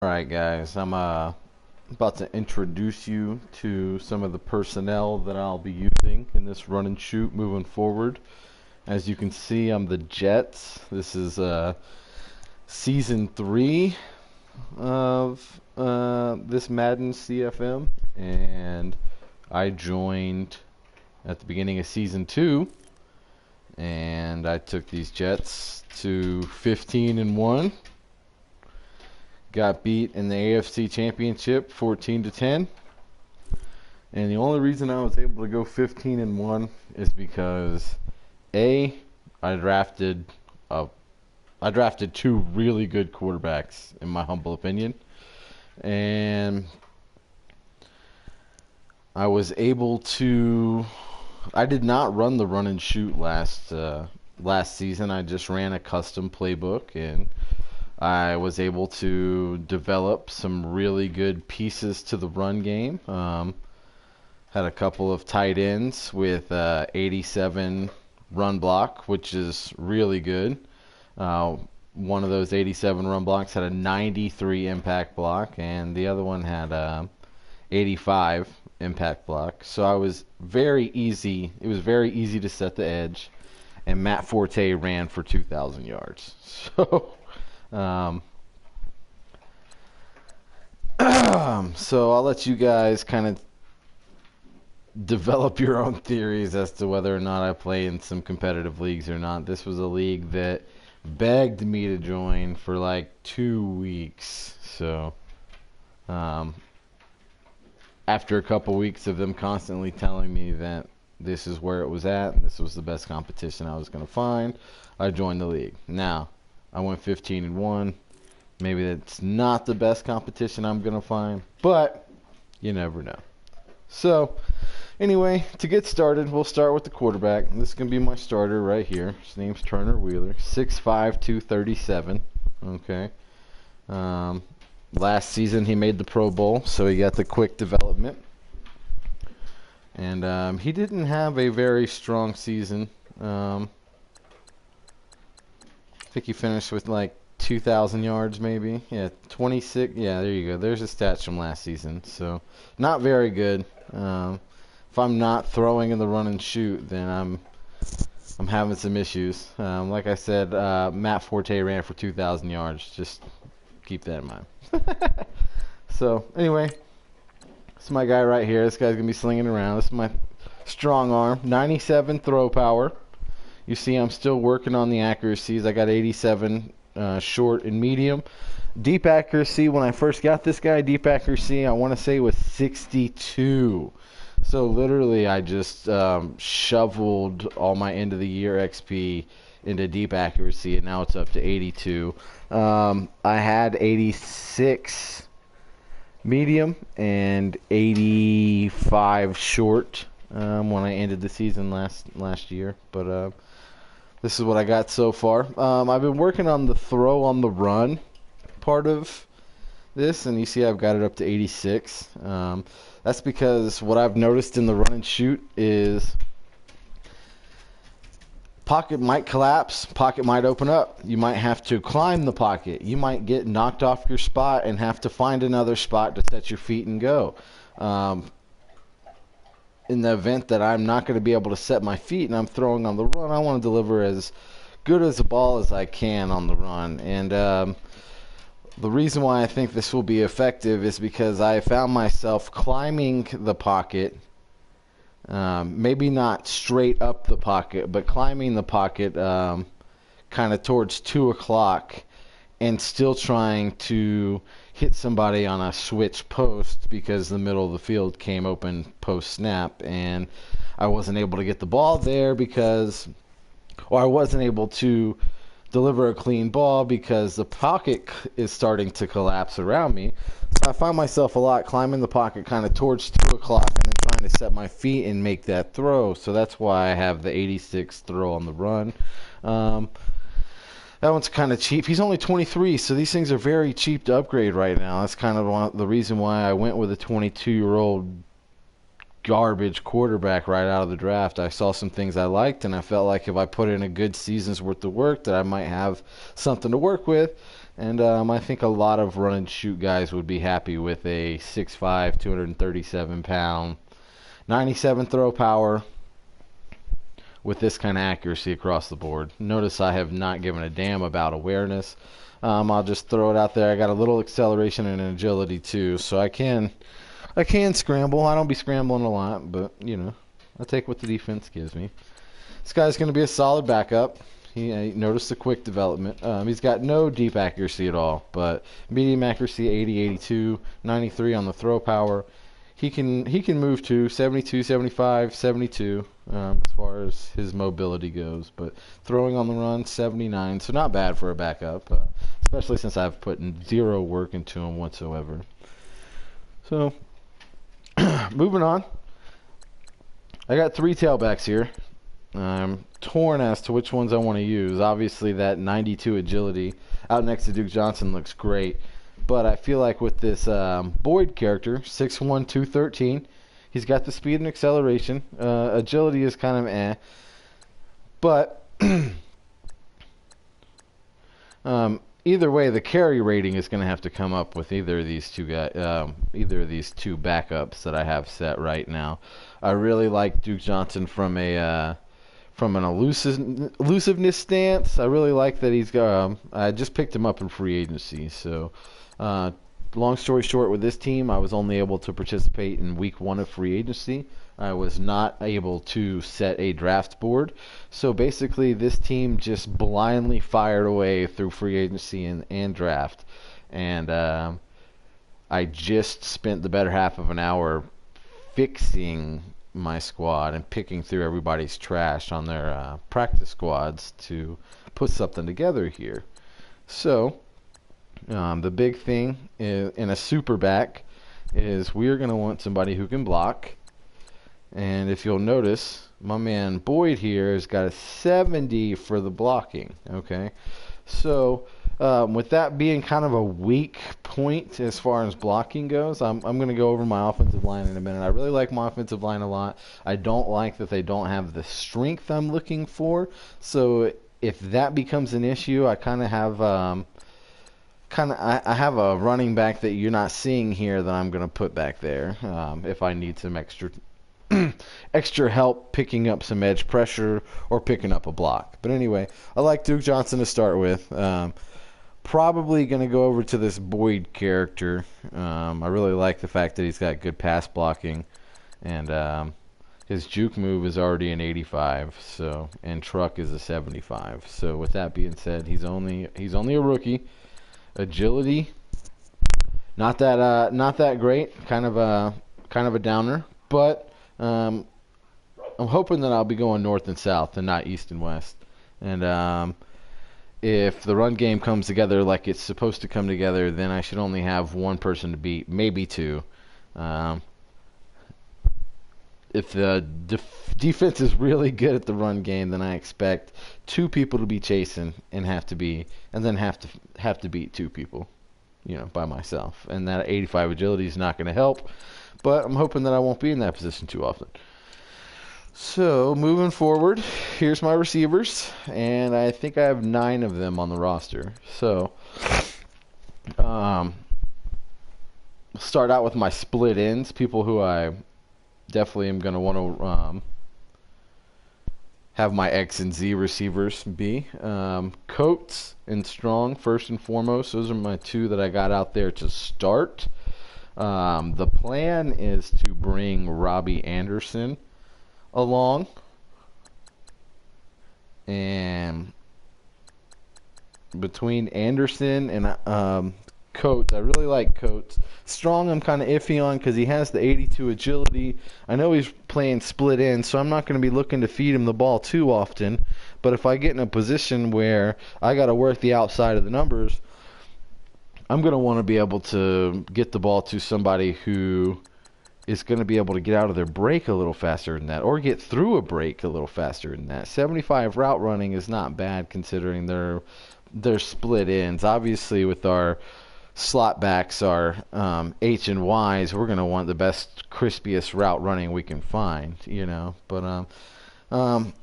Alright guys, I'm about to introduce you to some of the personnel that I'll be using in this run and shoot moving forward. As you can see, I'm the Jets. This is season 3 of this Madden CFM, and I joined at the beginning of season 2, and I took these Jets to 15-1. Got beat in the AFC Championship 14-10. And the only reason I was able to go 15-1 is because A, I drafted I drafted two really good quarterbacks in my humble opinion. And I was able to I did not run the run and shoot last season. I just ran a custom playbook, and I was able to develop some really good pieces to the run game. Had a couple of tight ends with 87 run block, which is really good. One of those 87 run blocks had a 93 impact block, and the other one had 85 impact block. So I was very easy. It was very easy to set the edge, and Matt Forte ran for 2,000 yards. So. Um, so I'll let you guys kind of develop your own theories as to whether or not I play in some competitive leagues or not. This was a league that begged me to join for like 2 weeks. So um, after a couple weeks of them constantly telling me that this is where it was at and this was the best competition I was going to find, I joined the league. Now, I went 15-1. Maybe that's not the best competition I'm going to find, but you never know. So, anyway, to get started, we'll start with the quarterback. This is going to be my starter right here. His name's Turner Wheeler, 6'5", 237. Okay. Last season he made the Pro Bowl, so he got the quick development. And he didn't have a very strong season. I think he finished with like 2,000 yards maybe. Yeah, 26. Yeah, there you go. There's his stats from last season. So not very good. If I'm not throwing in the run and shoot, then I'm having some issues. Like I said, Matt Forte ran for 2,000 yards. Just keep that in mind. So anyway, this is my guy right here. This guy's gonna be slinging around. This is my strong arm. 97 throw power. You see I'm still working on the accuracies. I got 87 short and medium. Deep accuracy, when I first got this guy, deep accuracy, I want to say was 62. So literally I just shoveled all my end of the year XP into deep accuracy, and now it's up to 82. I had 86 medium and 85 short when I ended the season last year. But this is what I got so far. I've been working on the throw on the run part of this, and you see I've got it up to 86. That's because what I've noticed in the run and shoot is pocket might collapse, pocket might open up. You might have to climb the pocket. You might get knocked off your spot and have to find another spot to set your feet and go. In the event that I'm not going to be able to set my feet and I'm throwing on the run, I want to deliver as good as a ball as I can on the run. And the reason why I think this will be effective is because I found myself climbing the pocket, maybe not straight up the pocket, but climbing the pocket kind of towards 2 o'clock and still trying to hit somebody on a switch post because the middle of the field came open post snap, and I wasn't able to get the ball there or I wasn't able to deliver a clean ball because the pocket is starting to collapse around me. So I find myself a lot climbing the pocket kind of towards 2 o'clock and then trying to set my feet and make that throw. So that's why I have the 86 throw on the run. That one's kind of cheap. He's only 23, so these things are very cheap to upgrade right now. That's kind of the reason why I went with a 22-year-old garbage quarterback right out of the draft. I saw some things I liked, and I felt like if I put in a good season's worth of work that I might have something to work with. And I think a lot of run and shoot guys would be happy with a 6'5", 237 pound, 97 throw power with this kind of accuracy across the board. Notice I have not given a damn about awareness. I'll just throw it out there. I got a little acceleration and agility too, so I can scramble. I don't be scrambling a lot, but you know, I take what the defense gives me. This guy's going to be a solid backup. He noticed the quick development. He's got no deep accuracy at all, but medium accuracy 80, 82, 93 on the throw power. He can move to 72, 75, 72 as far as his mobility goes, but throwing on the run 79, so not bad for a backup, especially since I've put zero work into him whatsoever. So moving on, I got 3 tailbacks here. I'm torn as to which ones I want to use. Obviously, that 92 agility out next to Duke Johnson looks great. But I feel like with this Boyd character, 6'1", 213, he's got the speed and acceleration. Agility is kind of eh. But either way, the carry rating is going to have to come up with either of these two backups that I have set right now. I really like Duke Johnson from an elusiveness stance. I really like that he's got. I just picked him up in free agency. So, long story short, with this team, I was only able to participate in week 1 of free agency. I was not able to set a draft board. So basically, this team just blindly fired away through free agency and draft. And I just spent the better half of an hour fixing my squad and picking through everybody's trash on their practice squads to put something together here. So the big thing in a super back is we're going to want somebody who can block. And if you'll notice, my man Boyd here has got a 70 for the blocking. Okay, so with that being kind of a weak point as far as blocking goes, I'm going to go over my offensive line in a minute. I really like my offensive line a lot. I don't like that they don't have the strength I'm looking for. So if that becomes an issue, I kind of have I have a running back that you're not seeing here that I'm going to put back there if I need some extra help picking up some edge pressure or picking up a block. But anyway, I like Duke Johnson to start with. Probably going to go over to this Boyd character. I really like the fact that he's got good pass blocking, and his juke move is already an 85, so and truck is a 75. So with that being said, he's only a rookie. Agility, not that great. Kind of a downer, but I'm hoping that I'll be going north and south and not east and west. And if the run game comes together like it's supposed to come together, then I should only have one person to beat, maybe two. If the defense is really good at the run game, then I expect 2 people to be chasing and have to beat 2 people, by myself. And that 85 agility is not going to help, but I'm hoping that I won't be in that position too often. So moving forward, here's my receivers, and I think I have 9 of them on the roster. So start out with my split ends, people who I definitely am going to want to have my X and Z receivers be. Coates and Strong, first and foremost. Those are my 2 that I got out there to start. The plan is to bring Robbie Anderson along. And between Anderson and Coates, I really like Coates. Strong I'm kind of iffy on because he has the 82 agility. I know he's playing split end, so I'm not going to be looking to feed him the ball too often. But if I get in a position where I got to work the outside of the numbers, I'm going to want to be able to get the ball to somebody who is going to be able to get out of their break a little faster than that, or get through a break a little faster than that. 75 route running is not bad considering their split ends. Obviously, with our slot backs, our H and Ys, we're going to want the best, crispiest route running we can find, But I'm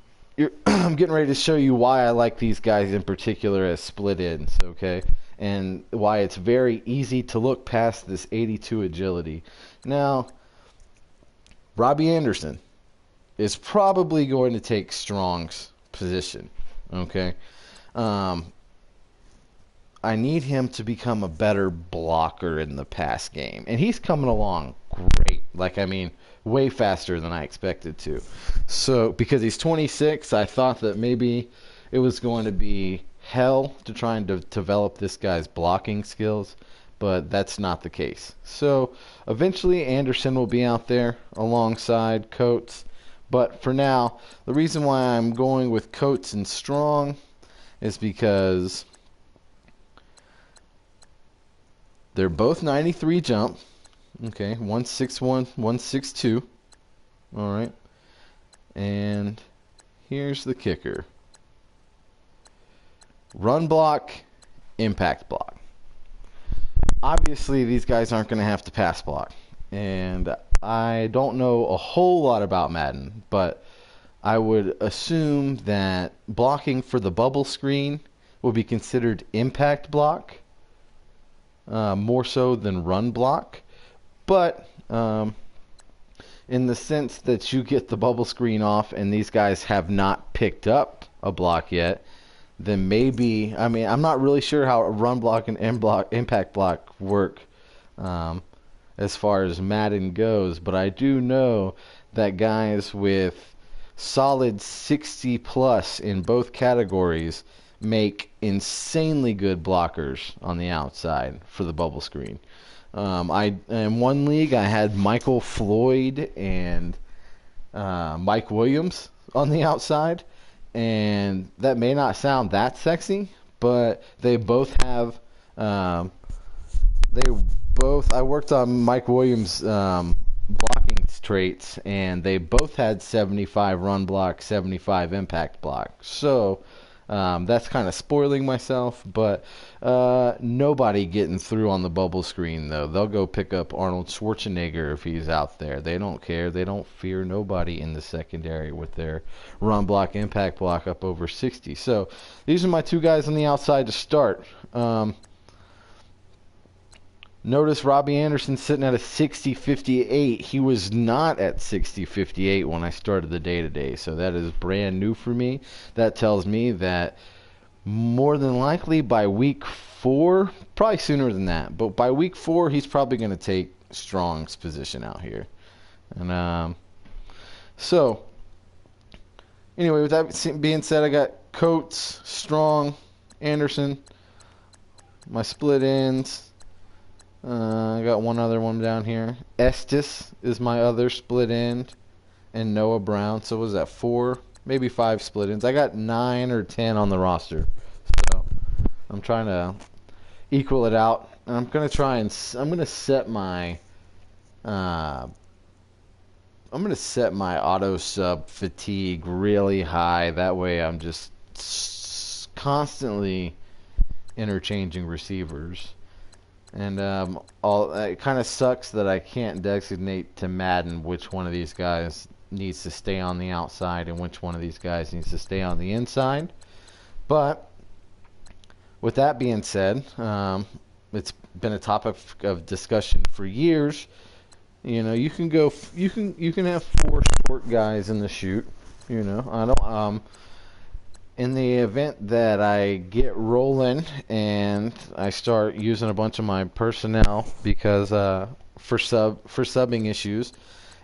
getting ready to show you why I like these guys in particular as split ends, okay? and why it's very easy to look past this 82 agility. Now, Robbie Anderson is probably going to take Strong's position. Okay. Um, I need him to become a better blocker in the pass game. And he's coming along great. Like, I mean, way faster than I expected to. So, because he's 26, I thought that maybe it was going to be hell to try and develop this guy's blocking skills. But that's not the case. So, eventually, Anderson will be out there alongside Coates. But for now, the reason why I'm going with Coates and Strong is because they're both 93 jump. Okay, 161, 162. All right. And here's the kicker. Run block, impact block. Obviously, these guys aren't going to have to pass block. And I don't know a whole lot about Madden, but I would assume that blocking for the bubble screen would be considered impact block, more so than run block. But in the sense that you get the bubble screen off and these guys have not picked up a block yet, then maybe, I mean, I'm not really sure how run block and impact block work as far as Madden goes, but I do know that guys with solid 60 plus in both categories make insanely good blockers on the outside for the bubble screen. In one league, I had Michael Floyd and Mike Williams on the outside, and that may not sound that sexy, but they both have. I worked on Mike Williams' blocking traits, and they both had 75 run block, 75 impact block. So that's kind of spoiling myself, but nobody getting through on the bubble screen, though. They'll go pick up Arnold Schwarzenegger if he's out there. They don't care. They don't fear nobody in the secondary with their run block, impact block up over 60. So these are my two guys on the outside to start. Notice Robbie Anderson sitting at a 60-58. He was not at 60-58 when I started the day-to-day, so that is brand new for me. That tells me that more than likely by week 4, probably sooner than that, but by week 4 he's probably going to take Strong's position out here. And so anyway, with that being said, I got Coates, Strong, Anderson, my split ends. I got one other one down here. Estes is my other split end, and Noah Brown. So was that 4, maybe 5 split ends? I got 9 or 10 on the roster, so I'm trying to equal it out. And I'm gonna set my auto sub fatigue really high. That way, I'm just constantly interchanging receivers. And it kind of sucks that I can't designate to Madden which one of these guys needs to stay on the outside and which one of these guys needs to stay on the inside. But with that being said, it's been a topic of discussion for years. You know, you can have 4 short guys in the shoot. You know, I don't. In the event that I get rolling and I start using a bunch of my personnel because for subbing issues,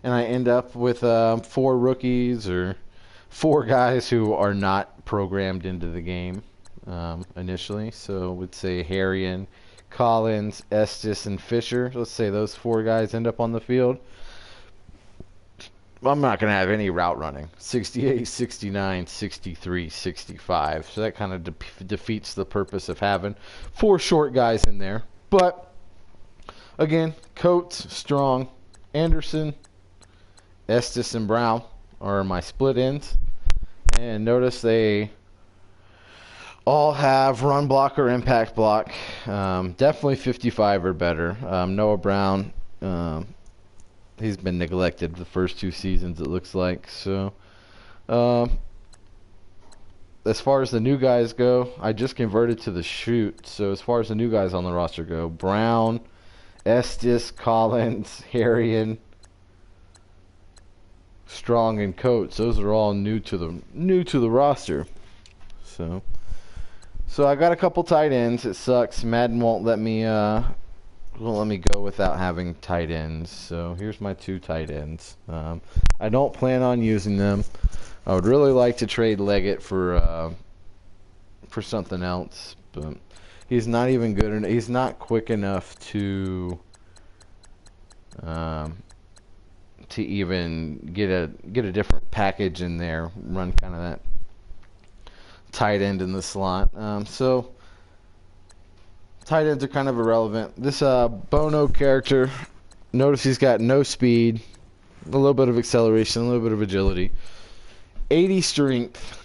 and I end up with 4 rookies or 4 guys who are not programmed into the game initially, so I would say Harrion, Collins, Estes, and Fisher. Let's say those 4 guys end up on the field. I'm not going to have any route running. 68, 69, 63, 65. So that kind of defeats the purpose of having 4 short guys in there. But, again, Coates, Strong, Anderson, Estes, and Brown are my split ends. And notice they all have run block or impact block. Definitely 55 or better. Noah Brown... he's been neglected the first 2 seasons, it looks like. So, as far as the new guys go, I just converted to the shoot. So as far as the new guys on the roster go, Brown, Estes, Collins, Harrion, Strong, and Coates. Those are all new to the roster. So I got a couple tight ends. It sucks. Madden won't let me go without having tight ends. So here's my 2 tight ends. I don't plan on using them. I would really like to trade Leggett for something else, but he's not even good enough. He's not quick enough to even get a different package in there. Run kind of that tight end in the slot. So tight ends are kind of irrelevant. This Bono character, notice he's got no speed, a little bit of acceleration, a little bit of agility, 80 strength,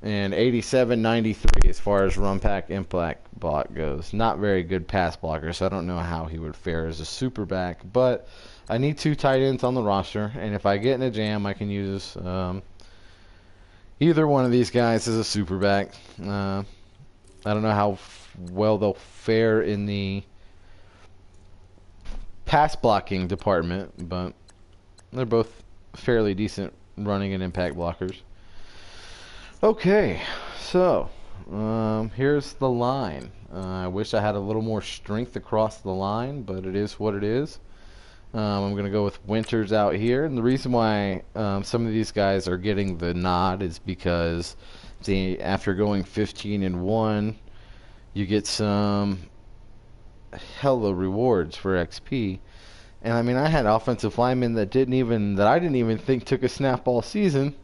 and 87-93 as far as run pack impact block goes. Not very good pass blocker, so I don't know how he would fare as a super back. But I need 2 tight ends on the roster, and if I get in a jam, I can use either one of these guys as a super back. I don't know how well they'll fare in the pass blocking department, but they're both fairly decent running and impact blockers. Okay, so here's the line. I wish I had a little more strength across the line, but it is what it is. I'm going to go with Winters out here, and the reason why some of these guys are getting the nod is because after going 15-1, you get some hella rewards for XP. And I mean, I had offensive linemen that I didn't even think took a snap all season,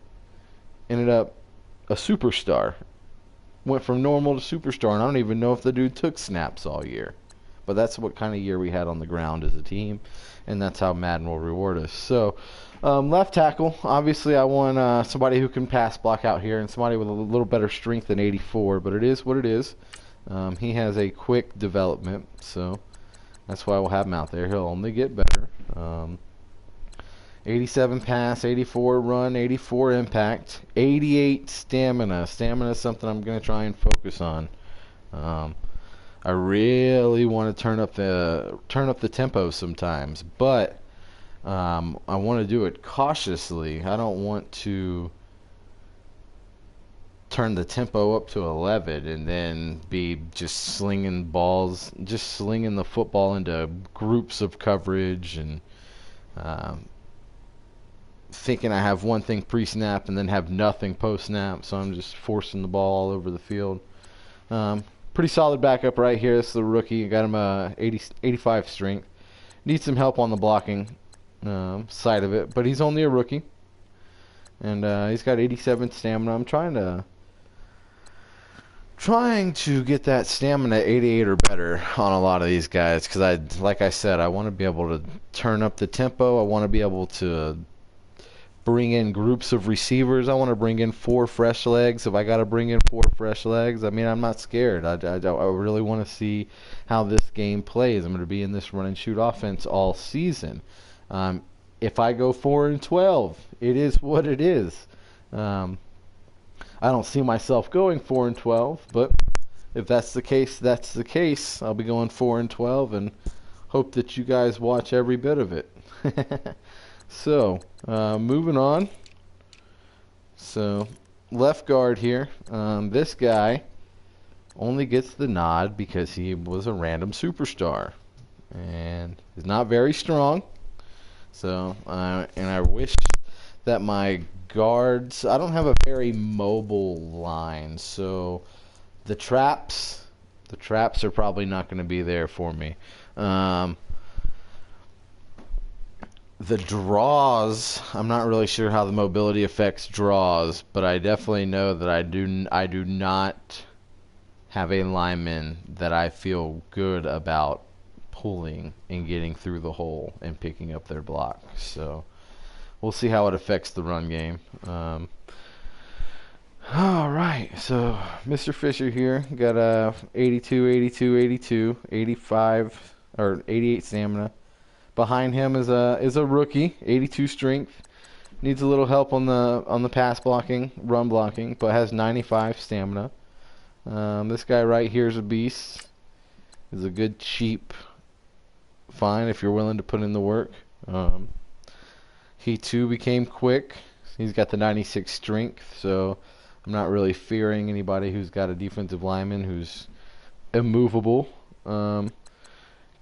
ended up a superstar. Went from normal to superstar, and I don't even know if the dude took snaps all year. But that's what kind of year we had on the ground as a team, and that's how Madden will reward us. So, left tackle, obviously I want somebody who can pass block out here, and somebody with a little better strength than 84, but it is what it is. He has a quick development, so that's why we'll have him out there. He'll only get better. 87 pass, 84 run, 84 impact, 88 stamina. Stamina is something I'm going to try and focus on. I really want to turn up the tempo sometimes, but I want to do it cautiously. I don't want to turn the tempo up to 11 and then be just slinging the football into groups of coverage and thinking I have one thing pre-snap and then have nothing post-snap, so I'm just forcing the ball all over the field. Pretty solid backup right here. This is the rookie. Got him 85 strength. Needs some help on the blocking side of it, but he's only a rookie. And he's got 87 stamina. I'm trying to get that stamina 88 or better on a lot of these guys because like I said, I want to be able to turn up the tempo. I want to be able to bring in groups of receivers. I want to bring in 4 fresh legs. If I got to bring in 4 fresh legs, I mean, I'm not scared. I really want to see how this game plays. I'm going to be in this run and shoot offense all season. If I go 4-12, it is what it is. I don't see myself going 4-12, but if that's the case, that's the case. I'll be going 4-12 and hope that you guys watch every bit of it. So, moving on. So, left guard here. This guy only gets the nod because he was a random superstar and is not very strong. So, and I wish that my guards, I don't have a very mobile line, so the traps are probably not going to be there for me. The draws, I'm not really sure how the mobility affects draws, but I definitely know that I do not have a lineman that I feel good about pulling and getting through the hole and picking up their block. So we'll see how it affects the run game. All right, so Mr. Fisher here got a 82, 82, 82, 85 or 88 stamina. Behind him is a rookie, 82 strength, Needs a little help on the pass blocking, run blocking, but has 95 stamina. This guy right here is a beast. Is a good cheap find if you're willing to put in the work. He too became quick. He's got the 96 strength, so I'm not really fearing anybody who's got a defensive lineman who's immovable.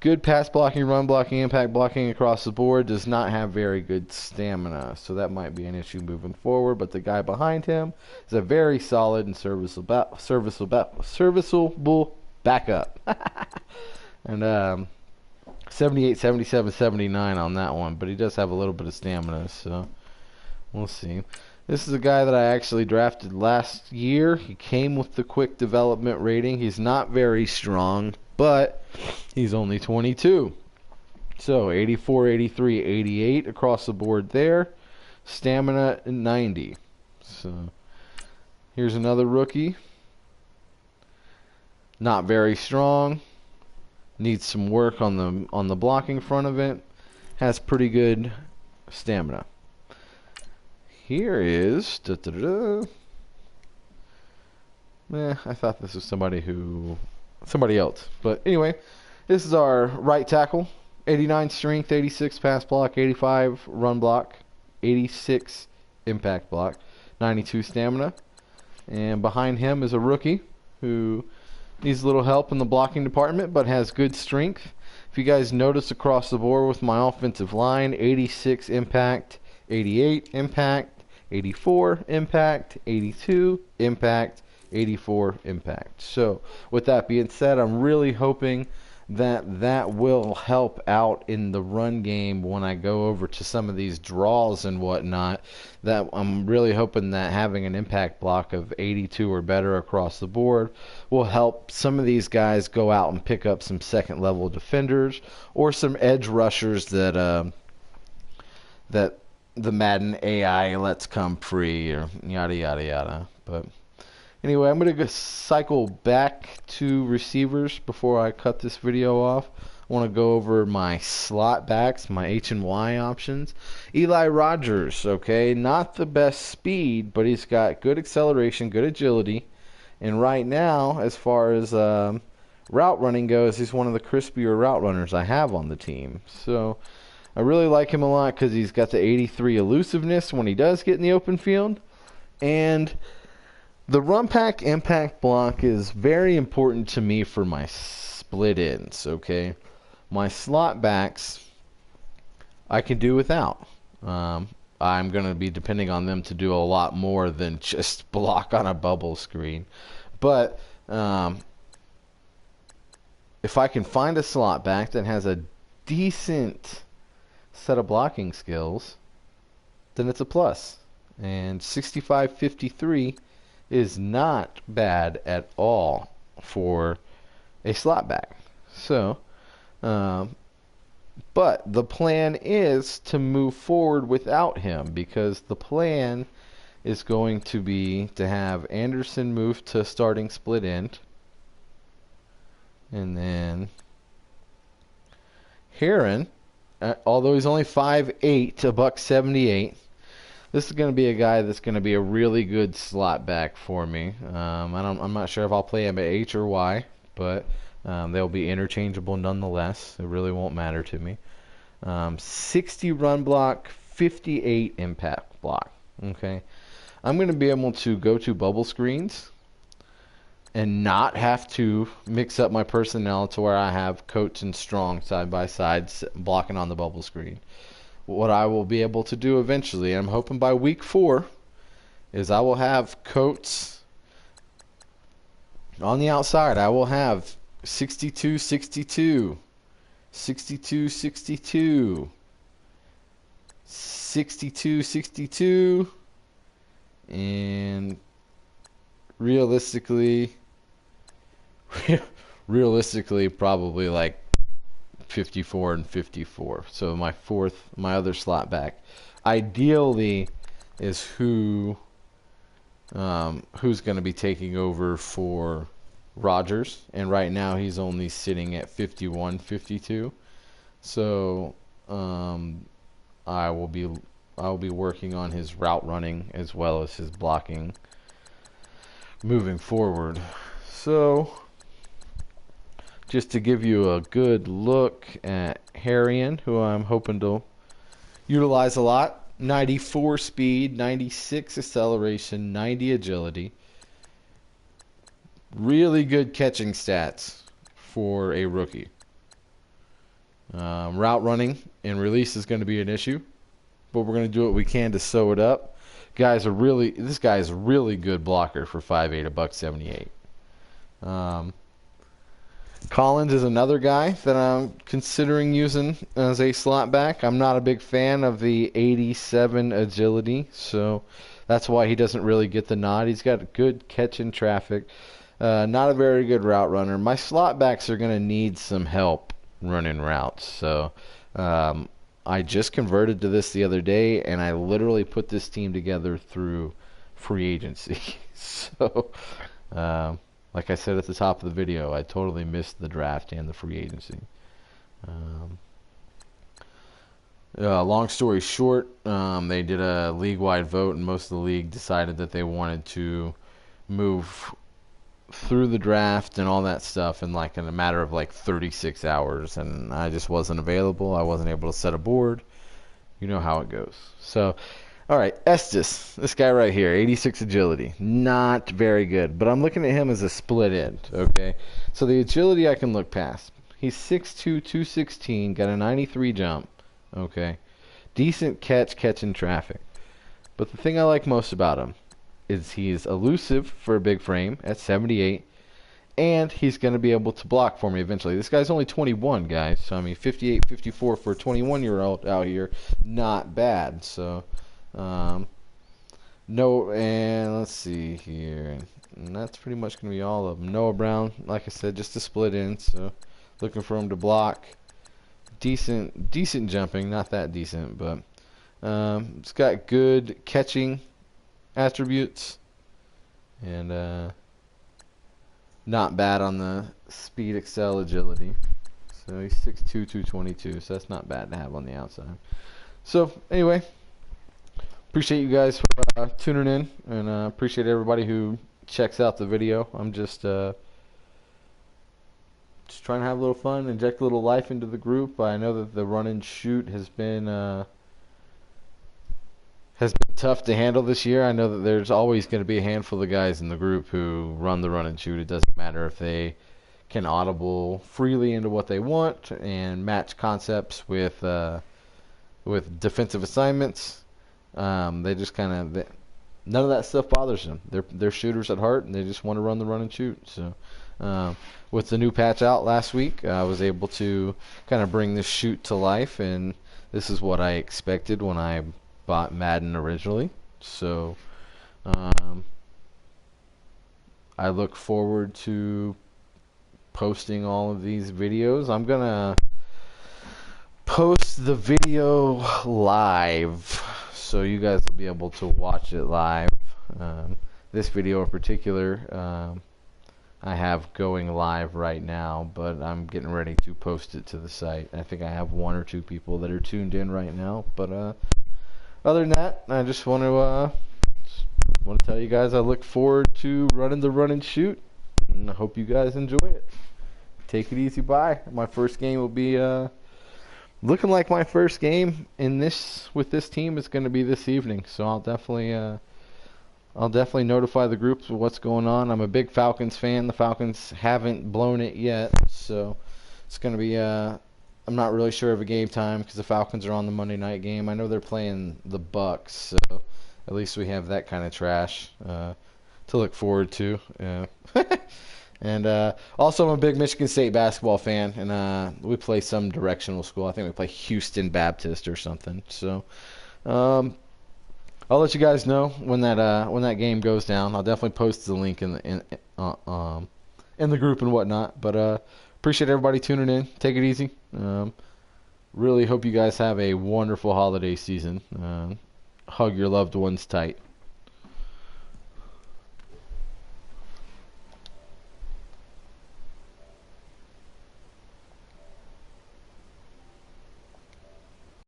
Good pass blocking, run blocking, impact blocking across the board. Does not have very good stamina, so that might be an issue moving forward. But the guy behind him is a very solid and serviceable backup. And 78, 77, 79 on that one, but he does have a little bit of stamina, so we'll see. This is a guy that I actually drafted last year. He came with the quick development rating. He's not very strong, but he's only 22. So 84, 83, 88 across the board there. Stamina 90. So here's another rookie. Not very strong. Needs some work on the blocking front of it. Has pretty good stamina. Here is I thought this was somebody else. But anyway, this is our right tackle. 89 strength, 86 pass block, 85 run block, 86 impact block, 92 stamina. And behind him is a rookie who needs a little help in the blocking department, but has good strength. If you guys notice across the board with my offensive line, 86 impact, 88 impact, 84 impact, 82 impact, 84 impact. So with that being said, I'm really hoping that will help out in the run game when I go over to some of these draws and whatnot. That I'm really hoping that having an impact block of 82 or better across the board will help some of these guys go out and pick up some second level defenders or some edge rushers that the Madden AI lets come free, or yada yada yada. But anyway, I'm going to cycle back to receivers before I cut this video off. I want to go over my slot backs, my H and Y options. Eli Rogers, okay, not the best speed, but he's got good acceleration, good agility. And right now, as far as route running goes, he's one of the crispier route runners I have on the team. So I really like him a lot because he's got the 83 elusiveness when he does get in the open field. And the run pack impact block is very important to me for my split ends, okay? My slot backs, I can do without. I'm going to be depending on them to do a lot more than just block on a bubble screen. But if I can find a slot back that has a decent set of blocking skills, then it's a plus. And 65-53 is not bad at all for a slot back. So, but the plan is to move forward without him, because the plan is going to be to have Anderson move to starting split end, and then Heron, although he's only 5'8", a $178. This is going to be a guy that's going to be a really good slot back for me. I'm not sure if I'll play him at H or Y, but they'll be interchangeable nonetheless. It really won't matter to me. 60 run block, 58 impact block. Okay, I'm going to be able to go to bubble screens and not have to mix up my personnel to where I have Coates and Strong side by side blocking on the bubble screen. What I will be able to do eventually, I'm hoping by week 4, is I will have Coates on the outside. I will have 62-62, 62-62, 62-62, and realistically probably like 54 and 54. So my other slot back ideally is who's going to be taking over for Rodgers, and right now he's only sitting at 51, 52. So I will be I'll be working on his route running as well as his blocking moving forward. So, just to give you a good look at Harrion, who I'm hoping to utilize a lot. 94 speed, 96 acceleration, 90 agility. Really good catching stats for a rookie. Route running and release is going to be an issue, but we're going to do what we can to sew it up. This guy is a really good blocker for 5'8", $178. Collins is another guy that I'm considering using as a slot back. I'm not a big fan of the 87 agility, so that's why he doesn't really get the nod. He's got good catch in traffic. Not a very good route runner. My slot backs are going to need some help running routes. So I just converted to this the other day, and I literally put this team together through free agency. So like I said at the top of the video, I totally missed the draft and the free agency. Long story short, they did a league-wide vote, and most of the league decided that they wanted to move through the draft and all that stuff in a matter of 36 hours, and I just wasn't available. I wasn't able to set a board. You know how it goes. So, all right, Estes, this guy right here, 86 agility, not very good, but I'm looking at him as a split end. Okay, so the agility I can look past. He's 6'2", 216, got a 93 jump. Okay, decent catch in traffic. But the thing I like most about him is he's elusive for a big frame at 78, and he's going to be able to block for me eventually. This guy's only 21, guys, so I mean 58, 54 for a 21-year-old out here, not bad. So no, and let's see here, and that's pretty much going to be all of them. Noah Brown, like I said, just a split in, so looking for him to block. Decent jumping, not that decent, but it's got good catching attributes, and not bad on the speed, excel, agility. So he's 6'2", 222, so that's not bad to have on the outside. So anyway, appreciate you guys for tuning in, and appreciate everybody who checks out the video. I'm just trying to have a little fun, inject a little life into the group. I know that the run and shoot has been tough to handle this year. I know that there's always going to be a handful of guys in the group who run the run and shoot. It doesn't matter if they can audible freely into what they want and match concepts with defensive assignments. They just kind of none of that stuff bothers them. They're shooters at heart, and they just want to run the run and shoot. So with the new patch out last week, I was able to kind of bring this shoot to life, and this is what I expected when I bought Madden originally. So I look forward to posting all of these videos. I'm gonna post the video live, so you guys will be able to watch it live. This video in particular, I have going live right now, but I'm getting ready to post it to the site. I think I have 1 or 2 people that are tuned in right now, but other than that, I just want to tell you guys I look forward to running the run and shoot, and I hope you guys enjoy it. Take it easy. Bye. My first game will be looking like my first game with this team is going to be this evening. So I'll definitely notify the groups of what's going on. I'm a big Falcons fan. The Falcons haven't blown it yet, so it's going to be I'm not really sure of a game time because the Falcons are on the Monday night game. I know they're playing the Bucks, so at least we have that kind of trash to look forward to. And also, I'm a big Michigan State basketball fan, and we play some directional school. I think we play Houston Baptist or something. So I'll let you guys know when that game goes down. I'll definitely post the link in the group and whatnot. But appreciate everybody tuning in. Take it easy. Really hope you guys have a wonderful holiday season. Hug your loved ones tight.